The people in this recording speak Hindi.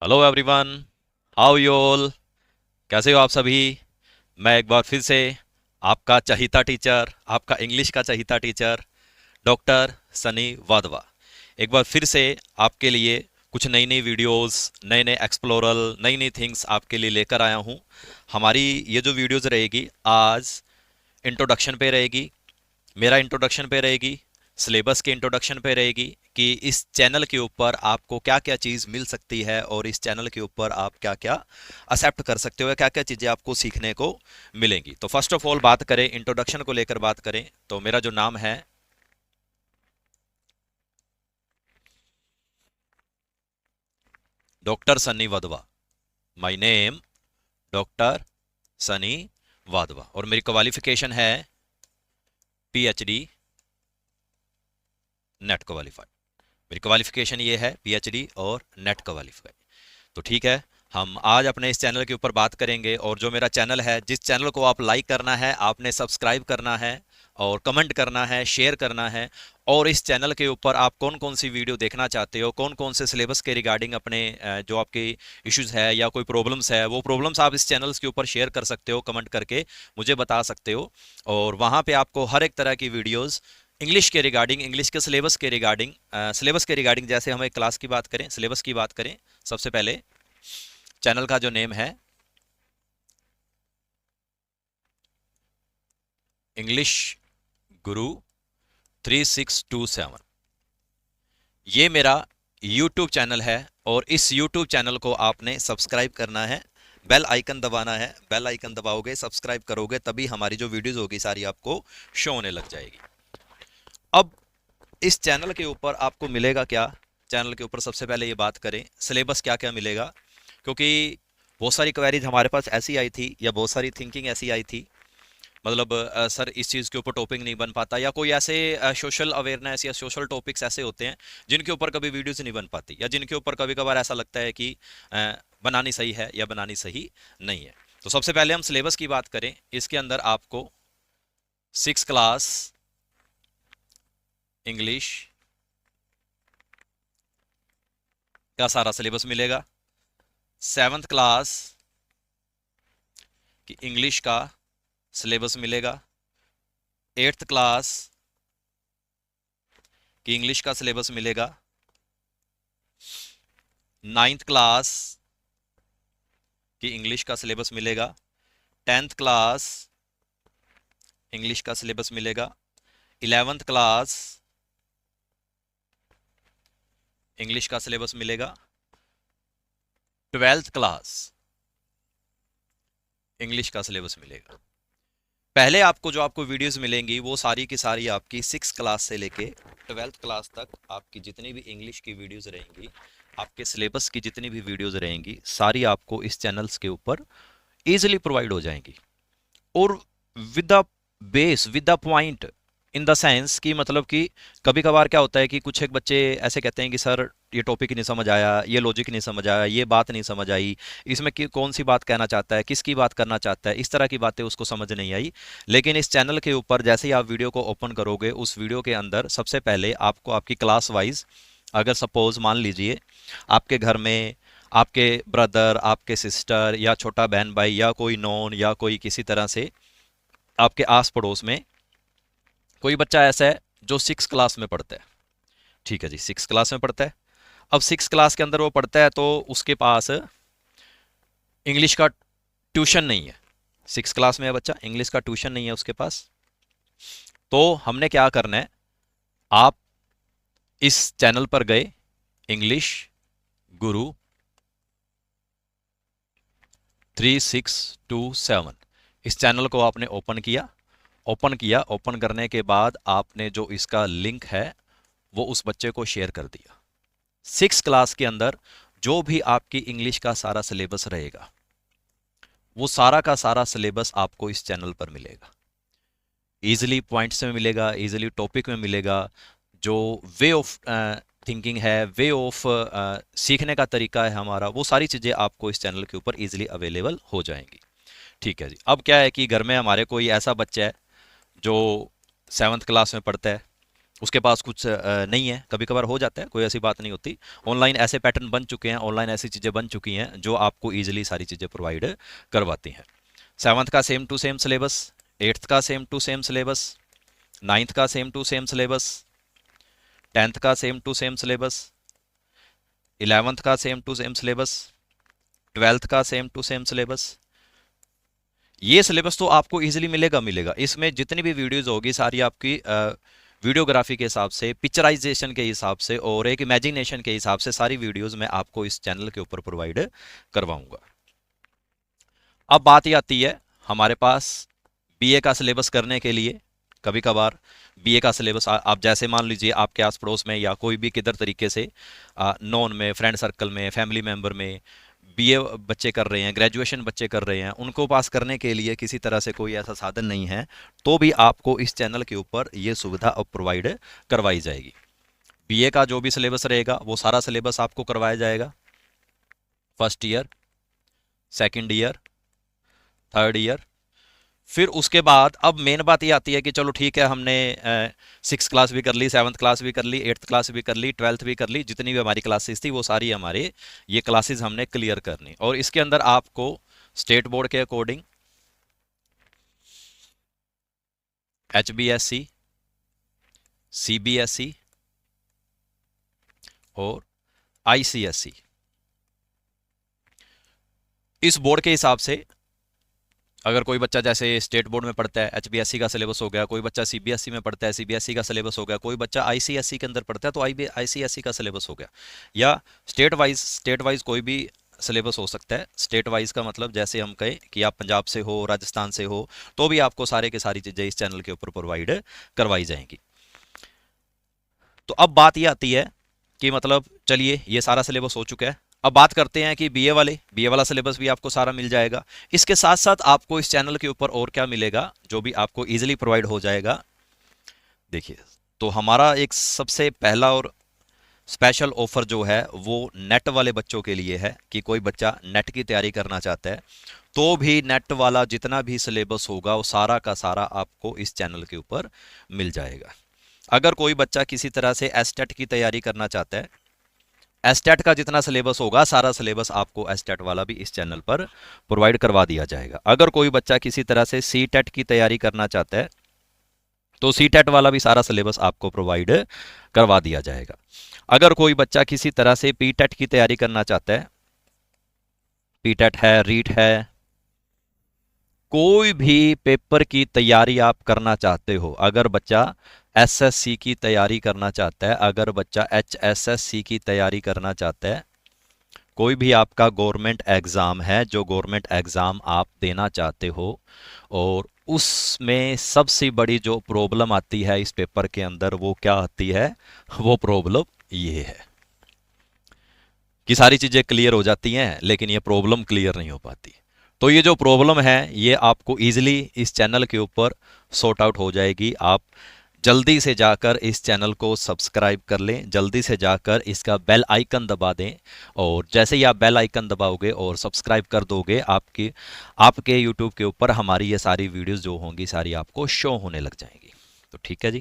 Hello everyone, how you all. कैसे हो आप सभी। मैं एक बार फिर से आपका चहीता टीचर, आपका इंग्लिश का चहीता टीचर डॉक्टर सनी वाधवा एक बार फिर से आपके लिए कुछ नई नई वीडियोस, नए नए एक्सप्लोरल, नई नई थिंग्स आपके लिए लेकर आया हूँ। हमारी ये जो वीडियोस रहेगी आज इंट्रोडक्शन पे रहेगी, मेरा इंट्रोडक्शन पे रहेगी, सिलेबस के इंट्रोडक्शन पे रहेगी कि इस चैनल के ऊपर आपको क्या क्या चीज़ मिल सकती है और इस चैनल के ऊपर आप क्या क्या एक्सेप्ट कर सकते हो या क्या क्या चीज़ें आपको सीखने को मिलेंगी। तो फर्स्ट ऑफ ऑल बात करें, इंट्रोडक्शन को लेकर बात करें तो मेरा जो नाम है doctor Sunny Wadhwa. My name doctor Sunny Wadhwa और मेरी क्वालिफिकेशन है पीएचडी नेट क्वालिफाइड। मेरी क्वालिफिकेशन ये है पीएचडी और नेट क्वालिफाइड। तो ठीक है, हम आज अपने इस चैनल के ऊपर बात करेंगे और जो मेरा चैनल है, जिस चैनल को आप लाइक करना है, आपने सब्सक्राइब करना है और कमेंट करना है, शेयर करना है। और इस चैनल के ऊपर आप कौन कौन सी वीडियो देखना चाहते हो, कौन कौन से सिलेबस के रिगार्डिंग अपने जो आपके इश्यूज है या कोई प्रॉब्लम्स है, वो प्रॉब्लम्स आप इस चैनल्स के ऊपर शेयर कर सकते हो, कमेंट करके मुझे बता सकते हो। और वहाँ पे आपको हर एक तरह की वीडियोज़ इंग्लिश के रिगार्डिंग, इंग्लिश के सिलेबस के रिगार्डिंग जैसे हम एक क्लास की बात करें, सिलेबस की बात करें, सबसे पहले चैनल का जो नेम है इंग्लिश गुरु 3627, ये मेरा यूट्यूब चैनल है और इस यूट्यूब चैनल को आपने सब्सक्राइब करना है, बेल आइकन दबाना है। बेल आइकन दबाओगे, सब्सक्राइब करोगे, तभी हमारी जो वीडियोस होगी सारी आपको शो होने लग जाएगी। अब इस चैनल के ऊपर आपको मिलेगा क्या, चैनल के ऊपर सबसे पहले ये बात करें सिलेबस क्या क्या मिलेगा, क्योंकि बहुत सारी क्वेरीज हमारे पास ऐसी आई थी या बहुत सारी थिंकिंग ऐसी आई थी, मतलब सर इस चीज़ के ऊपर टॉपिक नहीं बन पाता, या कोई ऐसे सोशल अवेयरनेस या सोशल टॉपिक्स ऐसे होते हैं जिनके ऊपर कभी वीडियोस नहीं बन पाती या जिनके ऊपर कभी कभार ऐसा लगता है कि बनानी सही है या बनानी सही नहीं है। तो सबसे पहले हम सिलेबस की बात करें, इसके अंदर आपको 6 क्लास इंग्लिश का सारा सिलेबस मिलेगा, 7th क्लास की इंग्लिश का सिलेबस मिलेगा, 8th क्लास की इंग्लिश का सिलेबस मिलेगा, 9th क्लास की इंग्लिश का सिलेबस मिलेगा, 10th क्लास इंग्लिश का सिलेबस मिलेगा, 11th क्लास इंग्लिश का सिलेबस मिलेगा, 12th क्लास इंग्लिश का सिलेबस मिलेगा। पहले आपको जो आपको वीडियोस मिलेंगी वो सारी की सारी आपकी 6 क्लास से लेके 12th क्लास तक आपकी जितनी भी इंग्लिश की वीडियोस रहेंगी, आपके सिलेबस की जितनी भी वीडियोस रहेंगी, सारी आपको इस चैनल्स के ऊपर इजीली प्रोवाइड हो जाएंगी। और with the base, with the point, in the sense कि मतलब कि कभी कभार क्या होता है कि कुछ एक बच्चे ऐसे कहते हैं कि सर ये टॉपिक नहीं समझ आया, ये लॉजिक नहीं समझ आया, ये बात नहीं समझ आई, इसमें कौन सी बात कहना चाहता है, किसकी बात करना चाहता है, इस तरह की बातें उसको समझ नहीं आई। लेकिन इस चैनल के ऊपर जैसे ही आप वीडियो को ओपन करोगे, उस वीडियो के अंदर सबसे पहले आपको आपकी क्लास वाइज, अगर सपोज मान लीजिए आपके घर में आपके ब्रदर, आपके सिस्टर या छोटा बहन भाई या कोई नॉन या कोई किसी तरह से आपके आस पड़ोस में कोई बच्चा ऐसा है जो 6 क्लास में पढ़ता है, ठीक है जी, 6 क्लास में पढ़ता है। अब 6 क्लास के अंदर वो पढ़ता है तो उसके पास इंग्लिश का ट्यूशन नहीं है। 6 क्लास में है बच्चा, इंग्लिश का ट्यूशन नहीं है उसके पास। तो हमने क्या करना है, आप इस चैनल पर गए, इंग्लिश गुरु 3627, इस चैनल को आपने ओपन किया। ओपन करने के बाद आपने जो इसका लिंक है वो उस बच्चे को शेयर कर दिया। 6 क्लास के अंदर जो भी आपकी इंग्लिश का सारा सिलेबस रहेगा, वो सारा का सारा सिलेबस आपको इस चैनल पर मिलेगा। इजीली पॉइंट्स में मिलेगा, इजीली टॉपिक में मिलेगा। जो वे ऑफ थिंकिंग है, वे ऑफ सीखने का तरीका है हमारा, वो सारी चीज़ें आपको इस चैनल के ऊपर इजीली अवेलेबल हो जाएंगी। ठीक है जी। अब क्या है कि घर में हमारे कोई ऐसा बच्चा है जो 7th क्लास में पढ़ता है उसके पास कुछ नहीं है, कभी कभार हो जाता है, कोई ऐसी बात नहीं होती। ऑनलाइन ऐसे पैटर्न बन चुके हैं, ऑनलाइन ऐसी चीज़ें बन चुकी हैं जो आपको ईजिली सारी चीज़ें प्रोवाइड करवाती हैं। 7th का same to same syllabus, 8th का same to same syllabus, 9th का same to same syllabus, 10th का same to same syllabus, 11th का same to same syllabus, 12th का सेम टू सेम सिलेबस। ये सिलेबस तो आपको इजीली मिलेगा। इसमें जितनी भी वीडियोस होगी सारी आपकी वीडियोग्राफी के हिसाब से, पिक्चराइजेशन के हिसाब से और एक इमेजिनेशन के हिसाब से सारी वीडियोस मैं आपको इस चैनल के ऊपर प्रोवाइड करवाऊंगा। अब बात ये आती है हमारे पास बीए का सिलेबस करने के लिए। कभी कभार बीए का सिलेबस आप जैसे मान लीजिए आपके आस पड़ोस में या कोई भी किधर तरीके से नॉन में, फ्रेंड सर्कल में, फैमिली मेंबर में बीए बच्चे कर रहे हैं, ग्रेजुएशन बच्चे कर रहे हैं, उनको पास करने के लिए किसी तरह से कोई ऐसा साधन नहीं है, तो भी आपको इस चैनल के ऊपर ये सुविधा अब प्रोवाइड करवाई जाएगी। बीए का जो भी सिलेबस रहेगा वो सारा सिलेबस आपको करवाया जाएगा। First year, second year, third year. फिर उसके बाद अब मेन बात ये आती है कि चलो ठीक है, हमने 6th क्लास भी कर ली, 7th क्लास भी कर ली, 8th क्लास भी कर ली, 12th भी कर ली, जितनी भी हमारी क्लासेस थी वो सारी हमारे ये क्लासेस हमने क्लियर करनी। और इसके अंदर आपको स्टेट बोर्ड के अकॉर्डिंग HBSC, CBSE और ICSE, इस बोर्ड के हिसाब से अगर कोई बच्चा जैसे स्टेट बोर्ड में पढ़ता है, HBSC का सिलेबस हो गया, कोई बच्चा CBSE में पढ़ता है, CBSE का सिलेबस हो गया, कोई बच्चा ICSE के अंदर पढ़ता है तो ICSE का सिलेबस हो गया, या स्टेट वाइज कोई भी सिलेबस हो सकता है। स्टेट वाइज का मतलब जैसे हम कहें कि आप पंजाब से हो, राजस्थान से हो, तो भी आपको सारे के सारी चीज़ें इस चैनल के ऊपर प्रोवाइड करवाई जाएंगी। तो अब बात ये आती है कि मतलब चलिए ये सारा सिलेबस हो चुका है, अब बात करते हैं कि बीए वाला सिलेबस भी आपको सारा मिल जाएगा। इसके साथ साथ आपको इस चैनल के ऊपर और क्या मिलेगा जो भी आपको इजीली प्रोवाइड हो जाएगा। देखिए, तो हमारा एक सबसे पहला और स्पेशल ऑफर जो है वो नेट वाले बच्चों के लिए है कि कोई बच्चा नेट की तैयारी करना चाहता है तो भी नेट वाला जितना भी सिलेबस होगा वो सारा का सारा आपको इस चैनल के ऊपर मिल जाएगा। अगर कोई बच्चा किसी तरह से एसटेट की तैयारी करना चाहता है, एसटेट का जितना सिलेबस होगा सारा सिलेबस आपको एसटेट वाला भी इस चैनल पर प्रोवाइड करवा दिया जाएगा। अगर कोई बच्चा किसी तरह से सीटेट की तैयारी करना चाहता है तो सीटेट वाला भी सारा सिलेबस आपको प्रोवाइड करवा दिया जाएगा। अगर कोई बच्चा किसी तरह से पीटेट की तैयारी करना चाहता है, पीटेट है, रीट है, कोई भी पेपर की तैयारी आप करना चाहते हो, अगर बच्चा एसएससी की तैयारी करना चाहता है, अगर बच्चा HSSC की तैयारी करना चाहता है, कोई भी आपका गवर्नमेंट एग्ज़ाम है जो गवर्नमेंट एग्ज़ाम आप देना चाहते हो, और उसमें सबसे बड़ी जो प्रॉब्लम आती है इस पेपर के अंदर वो क्या आती है, वो प्रॉब्लम ये है कि सारी चीज़ें क्लियर हो जाती हैं लेकिन ये प्रॉब्लम क्लियर नहीं हो पाती। तो ये जो प्रॉब्लम है ये आपको ईजिली इस चैनल के ऊपर सॉर्ट आउट हो जाएगी। आप जल्दी से जाकर इस चैनल को सब्सक्राइब कर लें, जल्दी से जाकर इसका बेल आइकन दबा दें, और जैसे ही आप बेल आइकन दबाओगे और सब्सक्राइब कर दोगे आपके यूट्यूब के ऊपर हमारी ये सारी वीडियोस जो होंगी सारी आपको शो होने लग जाएंगी। तो ठीक है जी।